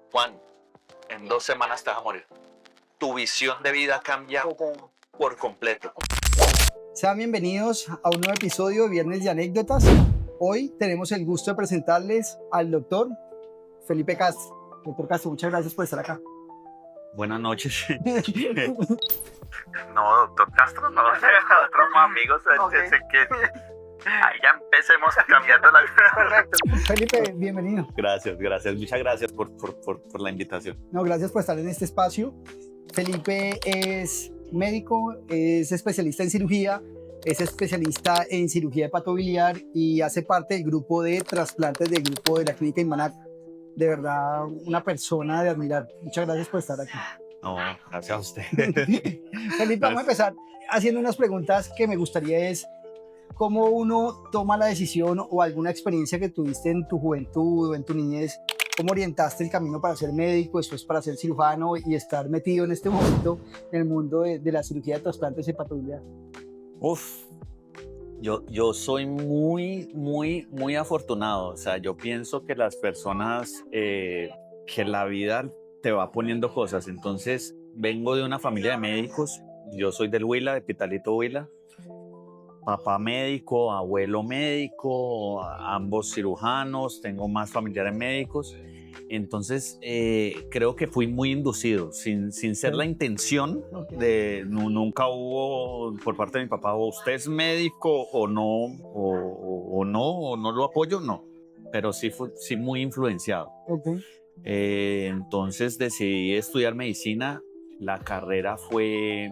Juan, en 2 semanas te vas a morir. Tu visión de vida cambia por completo. Sean bienvenidos a un nuevo episodio de Viernes de Anécdotas. Hoy tenemos el gusto de presentarles al doctor Felipe Castro. Doctor Castro, muchas gracias por estar acá. Buenas noches. No, doctor Castro, no, otros amigos, Okay. sé que ahí ya empecemos cambiando la vida. Perfecto. Felipe, bienvenido. Gracias, muchas gracias por la invitación. No, gracias por estar en este espacio. Felipe es médico, es especialista en cirugía, es especialista en cirugía hepatobiliar y hace parte del grupo de trasplantes del grupo de la Clínica Immanac. De verdad, una persona de admirar. Muchas gracias por estar aquí. No, gracias a usted. Felipe, vamos a empezar haciendo unas preguntas que me gustaría es cómo uno toma la decisión o alguna experiencia que tuviste en tu juventud o en tu niñez, cómo orientaste el camino para ser médico, después para ser cirujano y estar metido en este momento en el mundo de la cirugía de trasplantes hepatobiliar. Uf, yo soy muy afortunado. O sea, yo pienso que las personas, que la vida te va poniendo cosas. Entonces, vengo de una familia de médicos. Yo soy del Huila, de Pitalito Huila. Papá médico, abuelo médico, ambos cirujanos, tengo más familiares médicos. Entonces, creo que fui muy inducido, sin ser la intención de, nunca hubo por parte de mi papá, o usted es médico o no, o no lo apoyo, no. Pero sí fui muy influenciado. Okay. Entonces decidí estudiar medicina. La carrera fue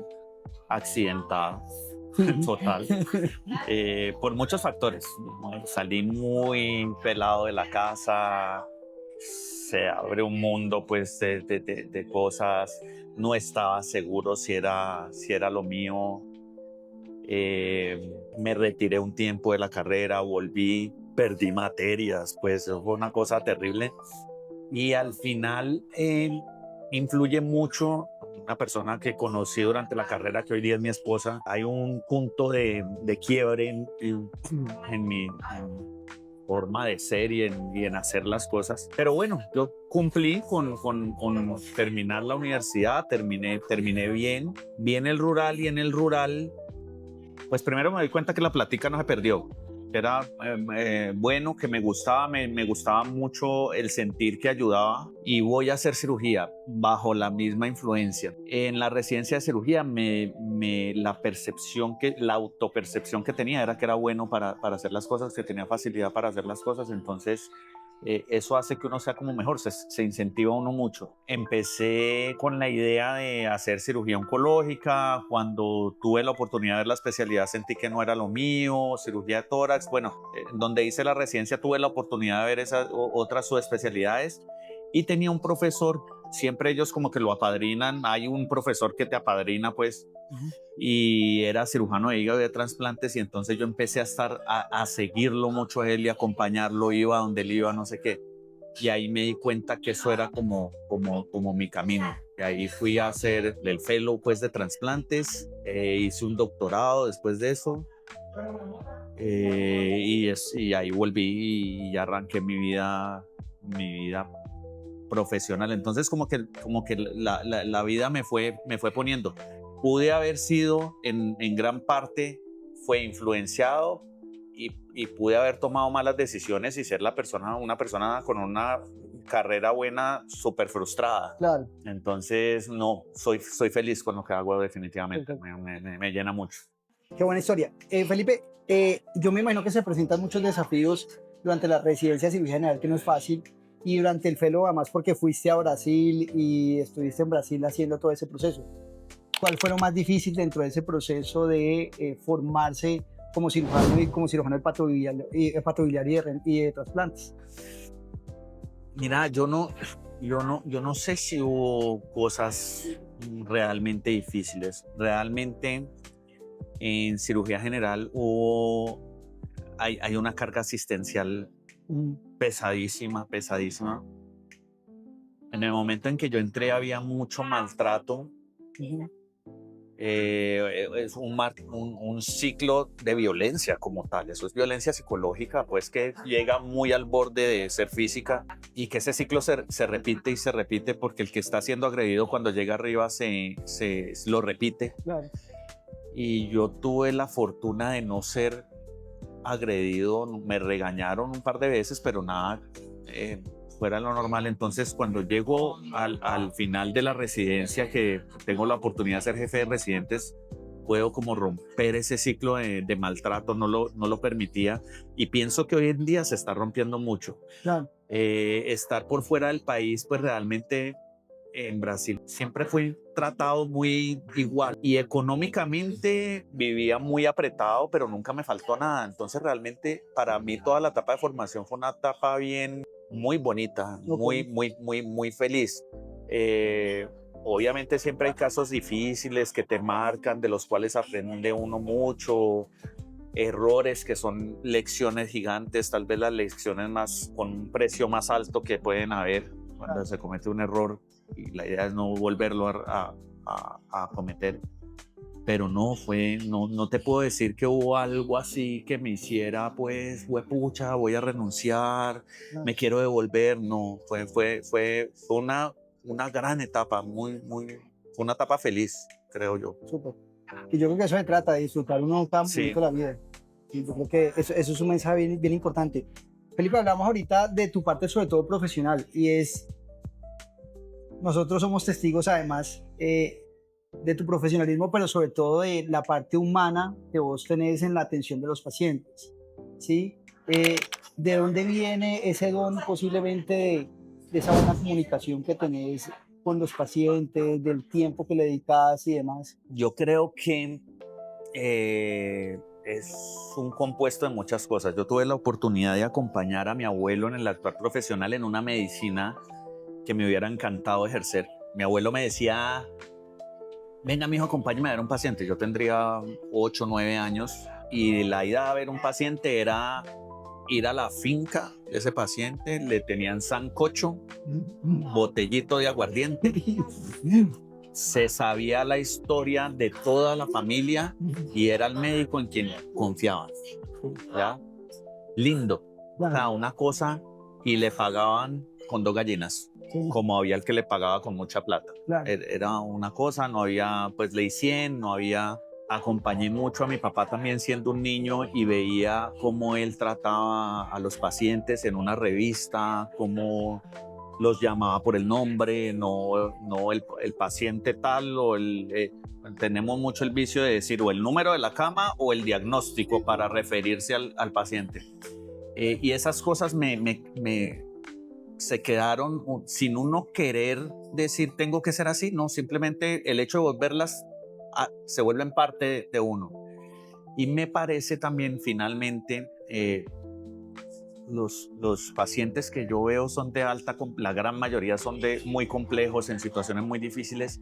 accidentada. Total. Por muchos factores. Salí muy pelado de la casa, se abre un mundo pues de cosas, no estaba seguro si era lo mío. Me retiré un tiempo de la carrera, volví, perdí materias, pues fue una cosa terrible. Y al final influye mucho una persona que conocí durante la carrera, que hoy día es mi esposa. Hay un punto de quiebre en mi forma de ser y en hacer las cosas. Pero bueno, yo cumplí con terminar la universidad, terminé bien el rural, y en el rural, pues primero me di cuenta que la plática no se perdió. Era bueno, que me gustaba mucho el sentir que ayudaba, y voy a hacer cirugía bajo la misma influencia. En la residencia de cirugía la autopercepción que tenía era que era bueno para hacer las cosas, que tenía facilidad para hacer las cosas. Entonces eso hace que uno sea como mejor, se incentiva uno mucho. Empecé con la idea de hacer cirugía oncológica. Cuando tuve la oportunidad de ver la especialidad sentí que no era lo mío, cirugía de tórax. Bueno, donde hice la residencia tuve la oportunidad de ver esas otras subespecialidades, y tenía un profesor, siempre ellos como que lo apadrinan, hay un profesor que te apadrina pues, y era cirujano de hígado y de trasplantes, y entonces yo empecé a seguirlo mucho a él y acompañarlo, iba donde él iba, no sé qué, y ahí me di cuenta que eso era como mi camino. Y ahí fui a hacer el fellow pues de trasplantes, hice un doctorado después de eso, y ahí volví y arranqué mi vida profesional. Entonces como que la vida me fue poniendo. Pude haber sido en gran parte, fue influenciado, y pude haber tomado malas decisiones y ser una persona con una carrera buena súper frustrada. Claro. Entonces no, soy feliz con lo que hago definitivamente. Me llena mucho. Qué buena historia. Felipe, yo me imagino que se presentan muchos desafíos durante la residencia de cirugía general, que no es fácil, y durante el fellow, además porque fuiste a Brasil y estuviste en Brasil haciendo todo ese proceso. ¿Cuál fue lo más difícil dentro de ese proceso de formarse como cirujano hepatobiliar y de trasplantes? Mira, yo no sé si hubo cosas realmente difíciles. Realmente en cirugía general hay una carga asistencial pesadísima. En el momento en que yo entré había mucho maltrato. Es un ciclo de violencia como tal. Eso es violencia psicológica, pues que llega muy al borde de ser física y que ese ciclo se repite y se repite porque el que está siendo agredido cuando llega arriba se lo repite. Claro. Y yo tuve la fortuna de no ser agredido, me regañaron un par de veces, pero nada fuera de lo normal. Entonces, cuando llego al final de la residencia, que tengo la oportunidad de ser jefe de residentes, puedo como romper ese ciclo de maltrato, no lo permitía y pienso que hoy en día se está rompiendo mucho. Claro. Estar por fuera del país, pues realmente en Brasil siempre fui tratado muy igual y económicamente vivía muy apretado, pero nunca me faltó nada. Entonces realmente para mí toda la etapa de formación fue una etapa bien, muy bonita, Ok. muy feliz. Eh, Obviamente siempre hay casos difíciles que te marcan, de los cuales aprende uno mucho, errores que son lecciones gigantes, tal vez las lecciones más con un precio más alto que pueden haber cuando Claro. se comete un error y la idea es no volverlo a cometer. Pero no te puedo decir que hubo algo así que me hiciera, pues, pucha, voy a renunciar, Claro. me quiero devolver. No, fue una gran etapa, fue una etapa feliz, creo yo. Súper. Y yo creo que eso se trata, de disfrutar uno cada Sí, momento de la vida. Y yo creo que eso es un mensaje bien, bien importante. Felipe, hablamos ahorita de tu parte, sobre todo profesional, y es, nosotros somos testigos además de tu profesionalismo, pero sobre todo de la parte humana que vos tenés en la atención de los pacientes, ¿sí? ¿De dónde viene ese don posiblemente de esa buena comunicación que tenés con los pacientes, del tiempo que le dedicas y demás? yo creo que es un compuesto de muchas cosas. Yo tuve la oportunidad de acompañar a mi abuelo en el actuar profesional en una medicina que me hubiera encantado ejercer. Mi abuelo me decía, venga, mijo, acompáñame a ver un paciente. Yo tendría 8 o 9 años y la ida a ver un paciente era ir a la finca de ese paciente, le tenían sancocho, botellito de aguardiente, se sabía la historia de toda la familia y era el médico en quien confiaban. ¿Ya? Lindo. O sea, una cosa, y le pagaban con 2 gallinas, Sí, como había el que le pagaba con mucha plata. claro. Era una cosa, no había pues ley 100, no había... Acompañé mucho a mi papá también siendo un niño y veía cómo él trataba a los pacientes en una revista, cómo los llamaba por el nombre, no el paciente tal o tenemos mucho el vicio de decir o el número de la cama o el diagnóstico para referirse al paciente. Y esas cosas se quedaron sin uno querer decir tengo que ser así, no, simplemente el hecho de volverlas se vuelven parte de uno. Y me parece también finalmente los pacientes que yo veo son de alta, la gran mayoría son de muy complejos, en situaciones muy difíciles,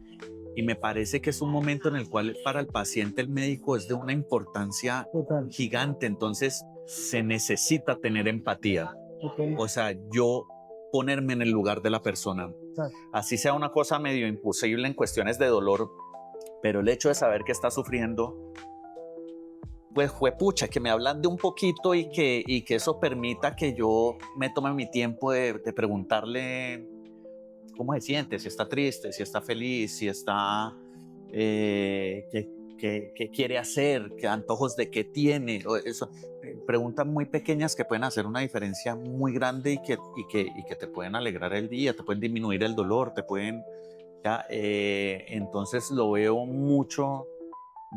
y me parece que es un momento en el cual para el paciente el médico es de una importancia Total. gigante, entonces se necesita tener empatía, Ok. o sea, yo ponerme en el lugar de la persona, Claro. así sea una cosa medio imposible en cuestiones de dolor, pero el hecho de saber que está sufriendo, pues fue pucha, que me ablande un poquito y que eso permita que yo me tome mi tiempo de preguntarle cómo se siente, si está triste, si está feliz, si está, qué quiere hacer, qué antojos de qué tiene. Eso, preguntas muy pequeñas que pueden hacer una diferencia muy grande y que te pueden alegrar el día, te pueden disminuir el dolor, te pueden... Ya, entonces lo veo mucho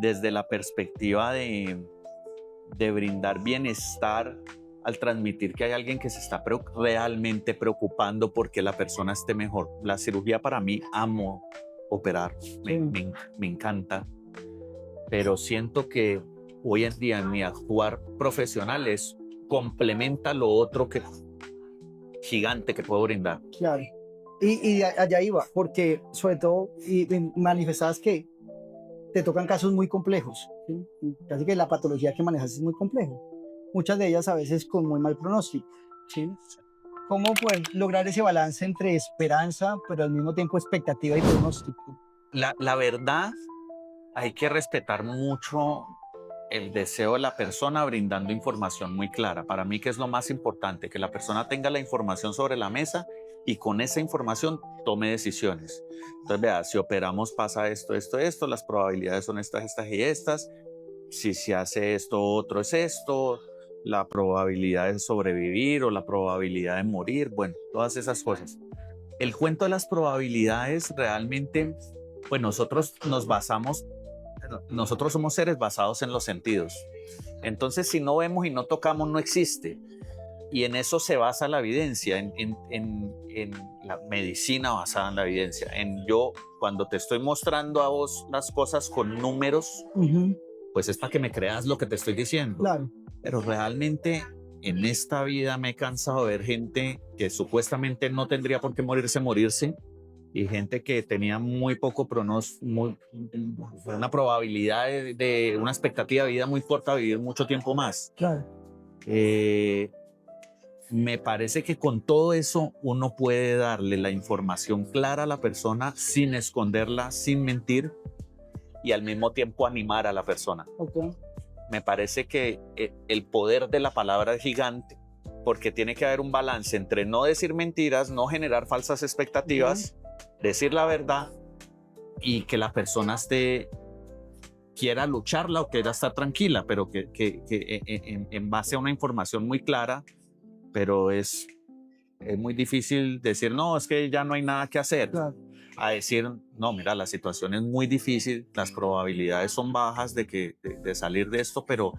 desde la perspectiva de brindar bienestar al transmitir que hay alguien que se está realmente preocupando porque la persona esté mejor. La cirugía para mí, amo operar, Sí. me encanta, pero siento que hoy en día mi actuar profesional complementa lo otro que gigante que puedo brindar. Claro. Y allá iba, porque sobre todo y manifestabas que te tocan casos muy complejos, ¿sí? Y casi que la patología que manejas es muy compleja. Muchas de ellas a veces con muy mal pronóstico, ¿sí? ¿Cómo poder lograr ese balance entre esperanza, pero al mismo tiempo expectativa y pronóstico? La verdad, hay que respetar mucho el deseo de la persona brindando información muy clara. Para mí, que es lo más importante, que la persona tenga la información sobre la mesa y con esa información tome decisiones. Entonces, vea, si operamos pasa esto, esto, esto, las probabilidades son estas, estas y estas. Si se hace esto, otro es esto, la probabilidad de sobrevivir o la probabilidad de morir, bueno, todas esas cosas. El cuento de las probabilidades realmente, pues nosotros somos seres basados en los sentidos. Entonces, si no vemos y no tocamos, no existe. Y en eso se basa la evidencia, en la medicina basada en la evidencia. Cuando te estoy mostrando a vos las cosas con números, pues es para que me creas lo que te estoy diciendo. Claro. Pero realmente en esta vida me he cansado de ver gente que supuestamente no tendría por qué morirse, y gente que tenía muy poco pronóstico, una probabilidad de una expectativa de vida muy corta, vivir mucho tiempo más. Claro. Me parece que con todo eso uno puede darle la información clara a la persona sin esconderla, sin mentir, y al mismo tiempo animar a la persona. Okay. Me parece que el poder de la palabra es gigante, porque tiene que haber un balance entre no decir mentiras, no generar falsas expectativas, decir la verdad, y que la persona quiera lucharla o quiera estar tranquila, pero que en base a una información muy clara. Pero es muy difícil decir, no, es que ya no hay nada que hacer. Claro. A decir, no, mira, la situación es muy difícil, las probabilidades son bajas de salir de esto, pero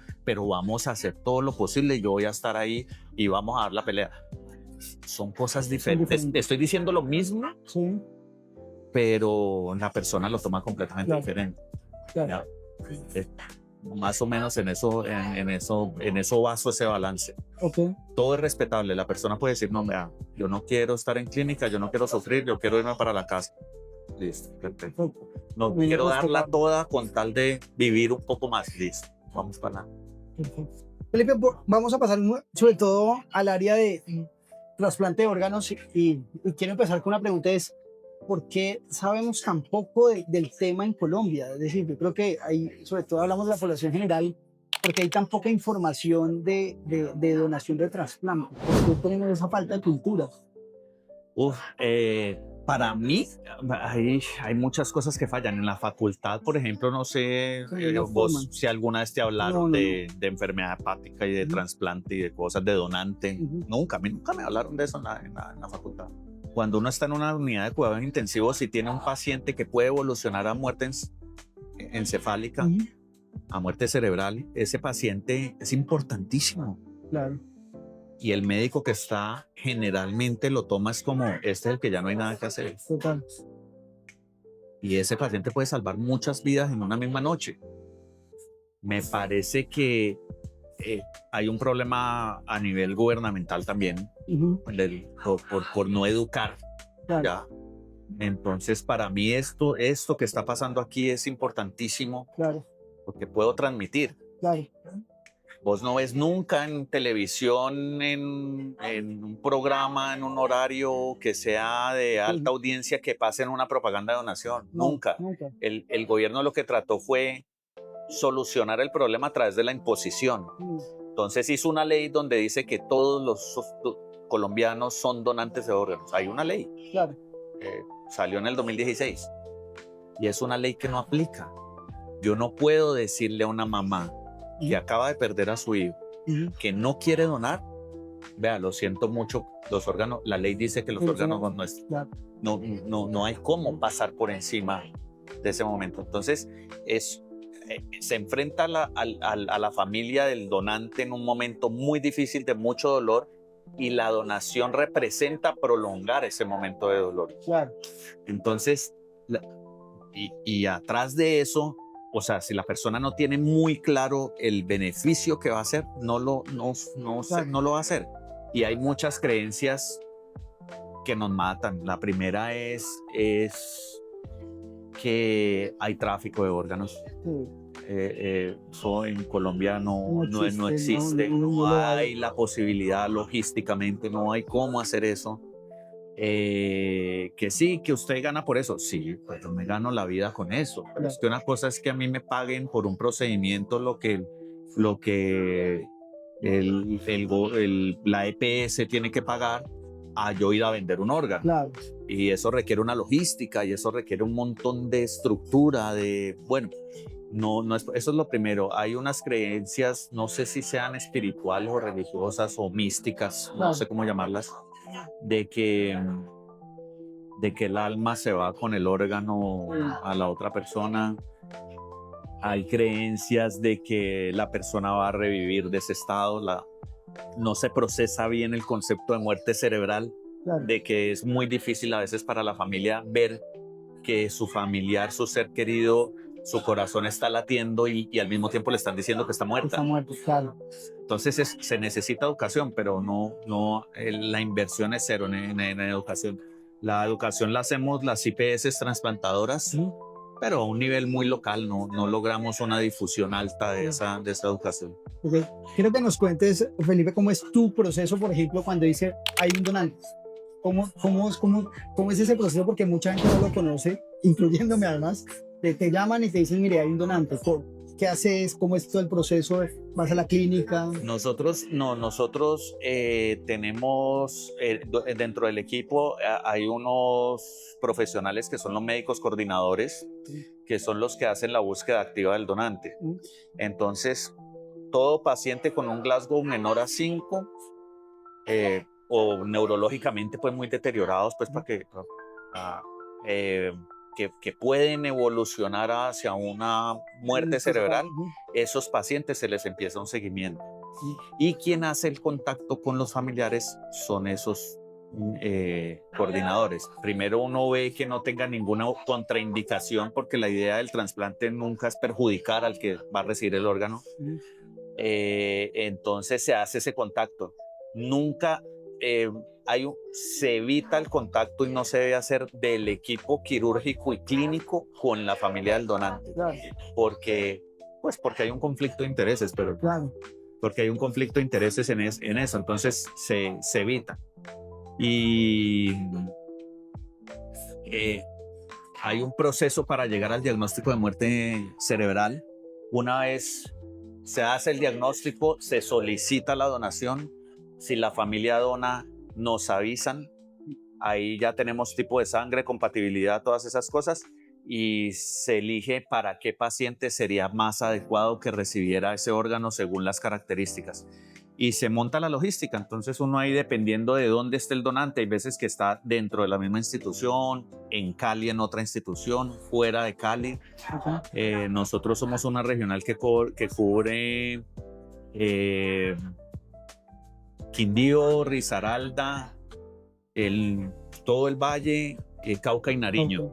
vamos a hacer todo lo posible, yo voy a estar ahí y vamos a dar la pelea. Son cosas diferentes. Estoy diciendo lo mismo, sí, pero la persona lo toma completamente diferente. Claro. Más o menos en eso baso ese balance. Okay. Todo es respetable. La persona puede decir, no, vea, yo no quiero estar en clínica, yo no quiero sufrir, yo quiero irme para la casa. Listo, perfecto. No quiero darla toda con tal de vivir un poco más. Listo, vamos para nada. Felipe, vamos a pasar sobre todo al área de trasplante de órganos y quiero empezar con una pregunta, es ¿por qué sabemos tan poco del tema en Colombia? Es decir, yo creo que sobre todo hablamos de la población general, porque hay tan poca información de donación de trasplante. ¿Por qué tenemos esa falta de cultura? Para mí hay muchas cosas que fallan. En la facultad, por ejemplo, no sé vos si alguna vez te hablaron de enfermedad hepática y de trasplante y de cosas de donante. A mí nunca me hablaron de eso en la facultad. Cuando uno está en una unidad de cuidados intensivos y tiene un paciente que puede evolucionar a muerte encefálica, a muerte cerebral, ese paciente es importantísimo. Claro. Y el médico que está generalmente lo toma es como, este es el que ya no hay nada que hacer. Total. Y ese paciente puede salvar muchas vidas en una misma noche. Me parece que hay un problema a nivel gubernamental también, por no educar. Claro. ¿Ya? Entonces, para mí esto que está pasando aquí es importantísimo. Claro. Porque puedo transmitir. Claro. Vos no ves nunca en televisión, en un programa, en un horario que sea de alta audiencia, que pasen una propaganda de donación. Nunca. El gobierno lo que trató fue solucionar el problema a través de la imposición. Entonces hizo una ley donde dice que todos los colombianos son donantes de órganos. Hay una ley. Claro. Salió en el 2016. Y es una ley que no aplica. Yo no puedo decirle a una mamá que acaba de perder a su hijo, que no quiere donar, vea, lo siento mucho, los órganos, la ley dice que los órganos son nuestros. Claro. No hay cómo pasar por encima de ese momento. Entonces, se enfrenta a la familia del donante en un momento muy difícil, de mucho dolor, y la donación representa prolongar ese momento de dolor. Claro. Entonces, y atrás de eso, o sea, si la persona no tiene muy claro el beneficio que va a hacer, no lo va a hacer. Y hay muchas creencias que nos matan. La primera es que hay tráfico de órganos. Eso en Colombia no existe. No hay la posibilidad logísticamente, no hay cómo hacer eso. Que sí, que usted gana por eso. Sí, pues yo me gano la vida con eso. Pero es que una cosa es que a mí me paguen por un procedimiento lo que la EPS tiene que pagar a yo ir a vender un órgano. Claro. Y eso requiere una logística y eso requiere un montón de estructura, bueno, no es, eso es lo primero. Hay unas creencias, no sé si sean espirituales o religiosas o místicas, no sé cómo llamarlas, de que el alma se va con el órgano a la otra persona. Hay creencias de que la persona va a revivir de ese estado. No se procesa bien el concepto de muerte cerebral, Claro. de que es muy difícil a veces para la familia ver que su familiar, su ser querido, su corazón está latiendo y al mismo tiempo le están diciendo que está muerta. Está muerto, claro. Entonces se necesita educación, pero la inversión es cero en educación. La educación la hacemos las IPS transplantadoras, pero a un nivel muy local, no logramos una difusión alta de esa educación. Okay. Quiero que nos cuentes, Felipe, cómo es tu proceso, por ejemplo, cuando dice hay un donante. ¿Cómo es ese proceso? Porque mucha gente no lo conoce, incluyéndome además. Te llaman y te dicen, mire, hay un donante. ¿Qué haces? ¿Cómo es todo el proceso? ¿Vas a la clínica? Nosotros tenemos, dentro del equipo hay unos profesionales que son los médicos coordinadores, que son los que hacen la búsqueda activa del donante. Entonces, todo paciente con un Glasgow menor a 5 o neurológicamente pues muy deteriorados, pues que pueden evolucionar hacia una muerte cerebral, esos pacientes se les empieza un seguimiento. Y quien hace el contacto con los familiares son esos coordinadores. Primero uno ve que no tenga ninguna contraindicación, porque la idea del trasplante nunca es perjudicar al que va a recibir el órgano. Entonces se hace ese contacto. Nunca se evita el contacto y no se debe hacer del equipo quirúrgico y clínico con la familia del donante. Claro. Porque hay un conflicto de intereses, pero claro. Porque hay un conflicto de intereses en eso, entonces se evita. Y hay un proceso para llegar al diagnóstico de muerte cerebral. Una vez se hace el diagnóstico, se solicita la donación. Si la familia dona, nos avisan. Ahí ya tenemos tipo de sangre, compatibilidad, todas esas cosas. Y se elige para qué paciente sería más adecuado que recibiera ese órgano según las características. Y se monta la logística. Entonces uno ahí, dependiendo de dónde esté el donante, hay veces que está dentro de la misma institución, en Cali en otra institución, fuera de Cali. Nosotros somos una regional que cubre Quindío, Risaralda, todo el valle, Cauca y Nariño.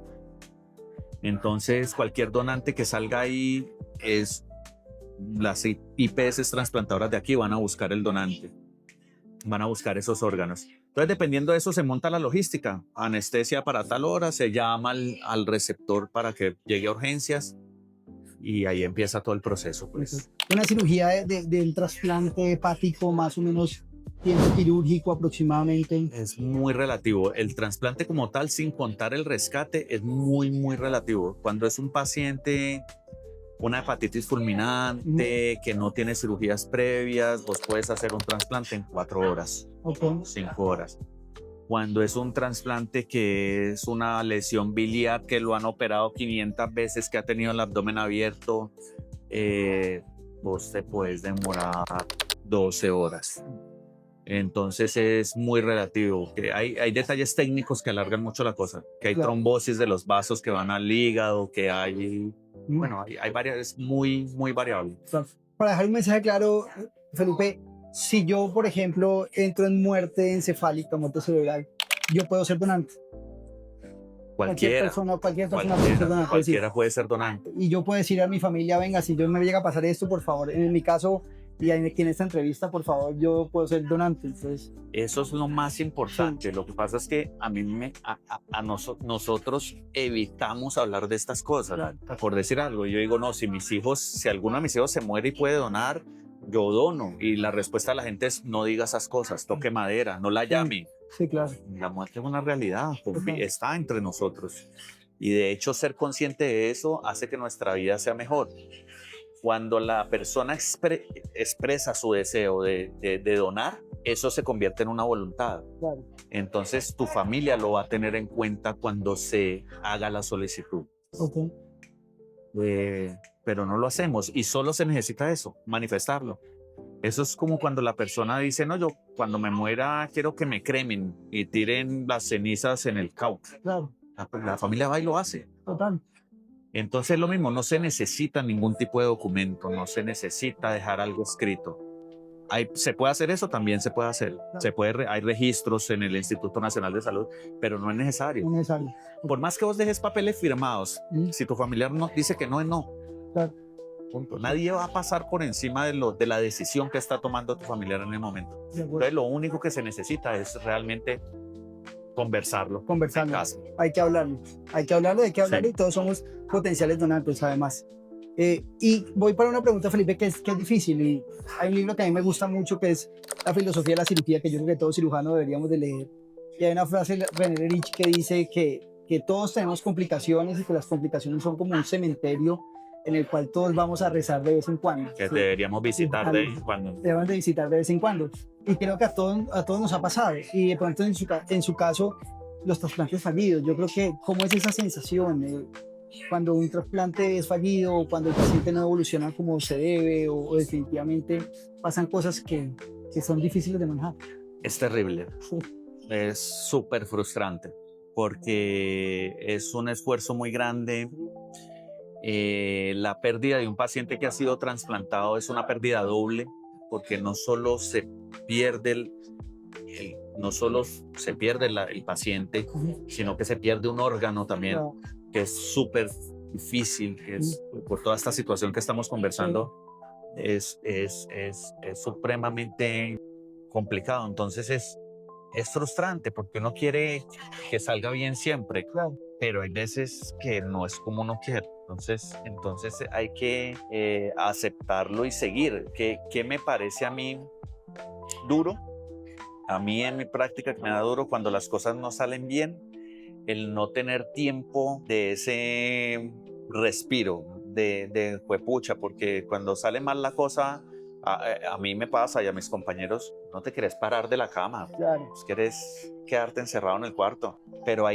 Entonces cualquier donante que salga ahí, las IPS transplantadoras de aquí van a buscar el donante, van a buscar esos órganos. Entonces, dependiendo de eso, se monta la logística. Anestesia para tal hora, se llama al receptor para que llegue a urgencias y ahí empieza todo el proceso. Pues. Una cirugía del trasplante hepático, más o menos tiempo quirúrgico aproximadamente. Es muy relativo. El trasplante como tal, sin contar el rescate, es muy, muy relativo. Cuando es un paciente, una hepatitis fulminante, que no tiene cirugías previas, vos puedes hacer un trasplante en 4 horas, 5 horas. Cuando es un trasplante que es una lesión biliar, que lo han operado 500 veces, que ha tenido el abdomen abierto, vos te puedes demorar 12 horas. Entonces es muy relativo. Que hay detalles técnicos que alargan mucho la cosa. Que hay trombosis de los vasos que van al hígado, que hay... Bueno, hay varias, es muy, muy variable. Para dejar un mensaje claro, Felipe, si yo, por ejemplo, entro en muerte encefálica, muerte cerebral, yo puedo ser donante. Cualquiera puede ser donante. Y yo puedo decir a mi familia, venga, si yo me llega a pasar esto, por favor, en mi caso, y aquí en esta entrevista, por favor, yo puedo ser donante. Entonces, eso es lo más importante. Lo que pasa es que nosotros evitamos hablar de estas cosas. Claro. Por decir algo, yo digo, no, si alguno de mis hijos se muere y puede donar, yo dono. Y la respuesta de la gente es, no diga esas cosas, toque madera, no la llame. Sí, claro. La muerte es una realidad, Total. está entre nosotros. Y de hecho ser consciente de eso hace que nuestra vida sea mejor. Cuando la persona expresa su deseo de donar, eso se convierte en una voluntad. Claro. Entonces tu familia lo va a tener en cuenta cuando se haga la solicitud. Ok. Pero no lo hacemos y solo se necesita eso, manifestarlo. Eso es como cuando la persona dice, no, yo cuando me muera quiero que me cremen y tiren las cenizas en el cauce. Claro. La familia va y lo hace. Total. Entonces lo mismo, no se necesita ningún tipo de documento, no se necesita dejar algo escrito. ¿Se puede hacer eso? También se puede hacer. Hay registros en el Instituto Nacional de Salud, pero no es necesario. No es necesario. Por más que vos dejes papeles firmados, Mm. si tu familiar no dice que no es no. Claro. Punto. Nadie va a pasar por encima de la decisión que está tomando tu familiar en el momento. De acuerdo. Entonces, lo único que se necesita es realmente conversarlo. Conversando. En casa. Hay que hablarlo. Hay que hablarlo, hay que hablarlo Sí. y todos somos potenciales donantes, además. Y voy para una pregunta, Felipe, que es difícil. Y hay un libro que a mí me gusta mucho que es La filosofía de la cirugía, que yo creo que todo cirujano deberíamos de leer. Y hay una frase de René Rich que dice que todos tenemos complicaciones y que las complicaciones son como un cementerio en el cual todos vamos a rezar de vez en cuando. Que ¿sí? deberíamos visitar Sí, de vez en cuando. Debemos de visitar de vez en cuando. Y creo que a todos nos ha pasado. Y de pronto en su caso, los trasplantes fallidos. Yo creo que cómo es esa sensación cuando un trasplante es fallido o cuando el paciente no evoluciona como se debe o definitivamente pasan cosas que son difíciles de manejar. Es terrible. Sí. Es súper frustrante porque es un esfuerzo muy grande. La pérdida de un paciente que ha sido trasplantado es una pérdida doble porque no solo se pierde el paciente, sino que se pierde un órgano también, Claro. que es súper difícil, que es, por toda esta situación que estamos conversando, es supremamente complicado. Entonces es frustrante porque uno quiere que salga bien siempre, Claro. pero hay veces que no es como uno quiere. Entonces hay que aceptarlo y seguir. ¿Qué me parece a mí duro? A mí en mi práctica que me da duro cuando las cosas no salen bien, el no tener tiempo de ese respiro, de juepucha, porque cuando sale mal la cosa, a mí me pasa y a mis compañeros, no te querés parar de la cama, Claro. querés quedarte encerrado en el cuarto, pero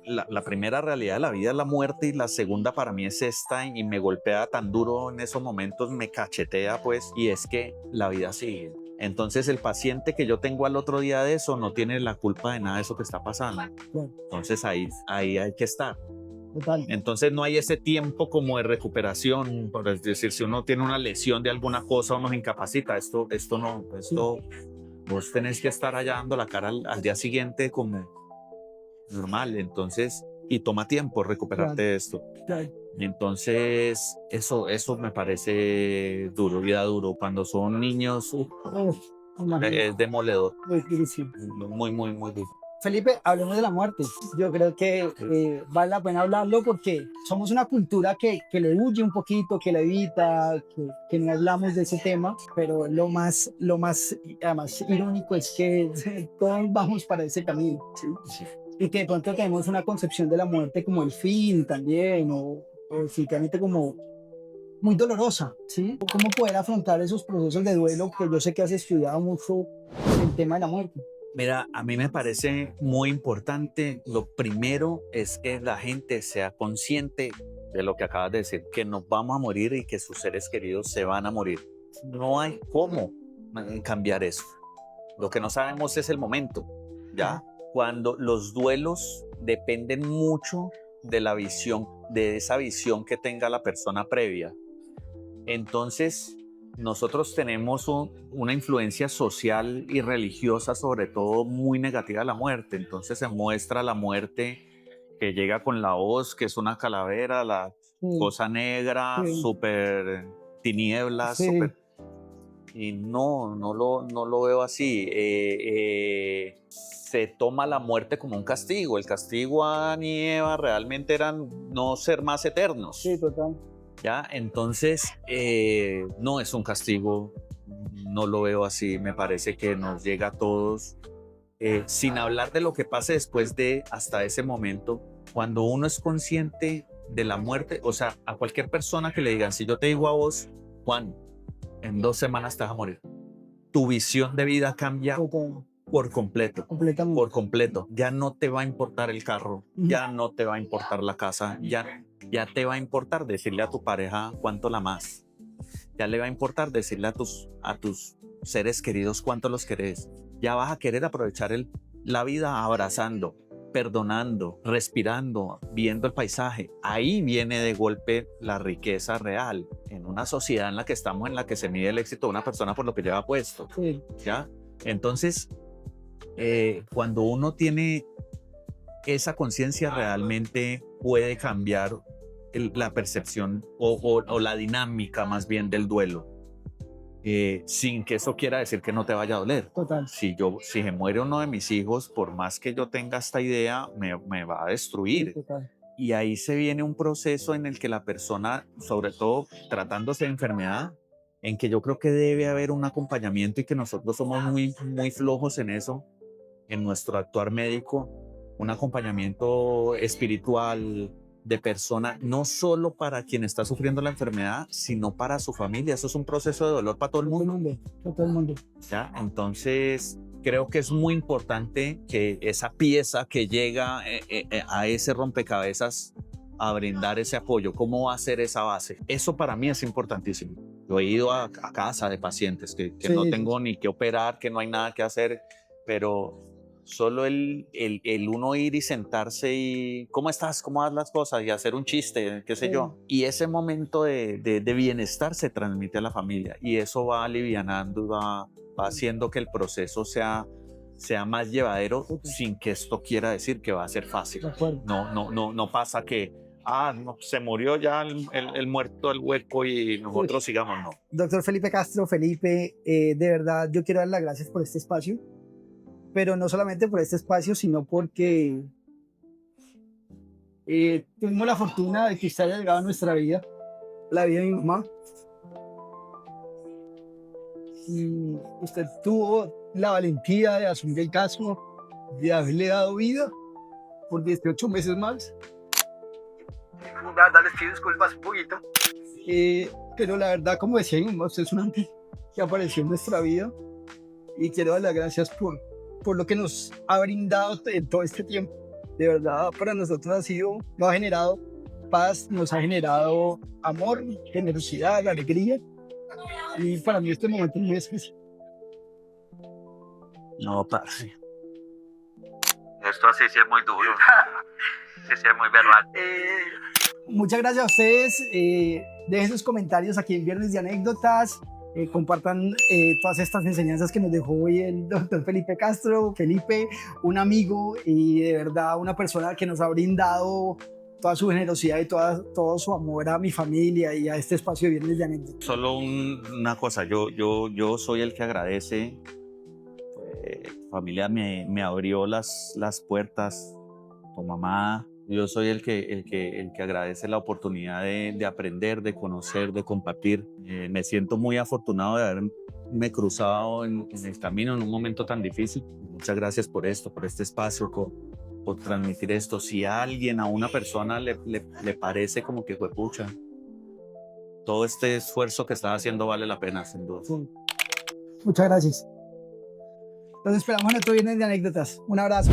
la primera realidad de la vida es la muerte y la segunda para mí es esta y me golpea tan duro en esos momentos, me cachetea pues, y es que la vida sigue. Entonces el paciente que yo tengo al otro día de eso no tiene la culpa de nada de eso que está pasando. Claro. Entonces ahí hay que estar. Total. Entonces no hay ese tiempo como de recuperación, por decir, si uno tiene una lesión de alguna cosa o nos incapacita, esto vos tenés que estar allá dando la cara al día siguiente como normal, entonces, y toma tiempo recuperarte de esto. Claro. Entonces, eso me parece duro, vida duro. Cuando son niños, es demoledor. Muy difícil. Muy, muy, muy duro. Felipe, hablemos de la muerte. Yo creo que vale la pena hablarlo porque somos una cultura que le huye un poquito, que la evita, que no hablamos de ese tema, pero lo más además irónico es que todos vamos para ese camino. ¿sí? Sí. Y que de pronto tenemos una concepción de la muerte como el fin también, o definitivamente como muy dolorosa, ¿sí? ¿Cómo poder afrontar esos procesos de duelo que yo sé que has estudiado mucho el tema de la muerte? Mira, a mí me parece muy importante, lo primero es que la gente sea consciente de lo que acabas de decir, que nos vamos a morir y que sus seres queridos se van a morir. No hay cómo cambiar eso. Lo que no sabemos es el momento, ¿ya? Cuando los duelos dependen mucho de la visión, de esa visión que tenga la persona previa. Entonces, nosotros tenemos una influencia social y religiosa, sobre todo muy negativa a la muerte. Entonces se muestra la muerte que llega con la hoz, que es una calavera, la cosa negra, súper tinieblas, súper... Y no lo veo así. Se toma la muerte como un castigo. El castigo a Adán y Eva realmente eran no ser más eternos. Sí, total. ¿Ya? Entonces, no es un castigo, no lo veo así. Me parece que nos llega a todos sin hablar de lo que pase después de hasta ese momento, cuando uno es consciente de la muerte, o sea, a cualquier persona que le digan, si yo te digo a vos, Juan, en 2 semanas te vas a morir, tu visión de vida cambia Total, por completo. completamente. Por completo. Ya no te va a importar el carro, ya no te va a importar la casa, ya te va a importar decirle a tu pareja cuánto la amas. Ya le va a importar decirle a tus seres queridos cuánto los querés. Ya vas a querer aprovechar la vida abrazando, perdonando, respirando, viendo el paisaje. Ahí viene de golpe la riqueza real. En una sociedad en la que estamos, en la que se mide el éxito de una persona por lo que lleva puesto. Sí. ¿Ya? Entonces, cuando uno tiene esa conciencia, realmente puede cambiar la percepción o la dinámica más bien del duelo, sin que eso quiera decir que no te vaya a doler. Total. Si se muere uno de mis hijos, por más que yo tenga esta idea, me va a destruir. Total. Y ahí se viene un proceso en el que la persona, sobre todo tratándose de enfermedad, en que yo creo que debe haber un acompañamiento y que nosotros somos muy, muy flojos en eso, en nuestro actuar médico, un acompañamiento espiritual de persona, no solo para quien está sufriendo la enfermedad, sino para su familia. Eso es un proceso de dolor para todo el mundo. Todo el mundo. ¿Ya? Entonces, creo que es muy importante que esa pieza que llega a ese rompecabezas a brindar ese apoyo, ¿cómo va a ser esa base? Eso para mí es importantísimo. Yo he ido a casa de pacientes que Sí, no tengo ni que operar, que no hay nada que hacer, pero solo el uno ir y sentarse y ¿cómo estás? ¿Cómo vas las cosas? Y hacer un chiste, qué sé yo. Y ese momento de bienestar se transmite a la familia y eso va alivianando y va haciendo que el proceso sea más llevadero, sin que esto quiera decir que va a ser fácil. De acuerdo. No pasa que no, se murió ya el muerto del hueco y nosotros sigamos, no. Doctor Felipe Castro, Felipe, de verdad yo quiero dar las gracias por este espacio, pero no solamente por este espacio, sino porque tuvimos la fortuna de que usted haya llegado a nuestra vida, la vida de mi mamá. Y usted tuvo la valentía de asumir el caso, de haberle dado vida por 18 meses más. La verdad les pido disculpas un poquito. Pero la verdad, como decía mi mamá, usted es un ángel que apareció en nuestra vida y quiero dar las gracias por lo que nos ha brindado en todo este tiempo. De verdad, para nosotros nos ha generado paz, nos ha generado amor, generosidad, alegría. Y para mí este momento es muy especial. No, parce. Esto así sí es muy duro. Sí es muy verdad. Muchas gracias a ustedes. Dejen sus comentarios aquí en Viernes de Anécdotas. Compartan todas estas enseñanzas que nos dejó hoy el doctor Felipe Castro. Felipe, un amigo y de verdad una persona que nos ha brindado toda su generosidad y todo su amor a mi familia y a este espacio de Viernes de Anécdotas. Solo una cosa, yo soy el que agradece. Tu familia me abrió las puertas, tu mamá. Yo soy el que agradece la oportunidad de aprender, de conocer, de compartir. Me siento muy afortunado de haberme cruzado en el camino en un momento tan difícil. Muchas gracias por esto, por este espacio, por transmitir esto. Si a alguien, a una persona le parece como que fue pucha, todo este esfuerzo que estás haciendo vale la pena, sin duda. Muchas gracias. Los esperamos en otro Viernes de Anécdotas. Un abrazo.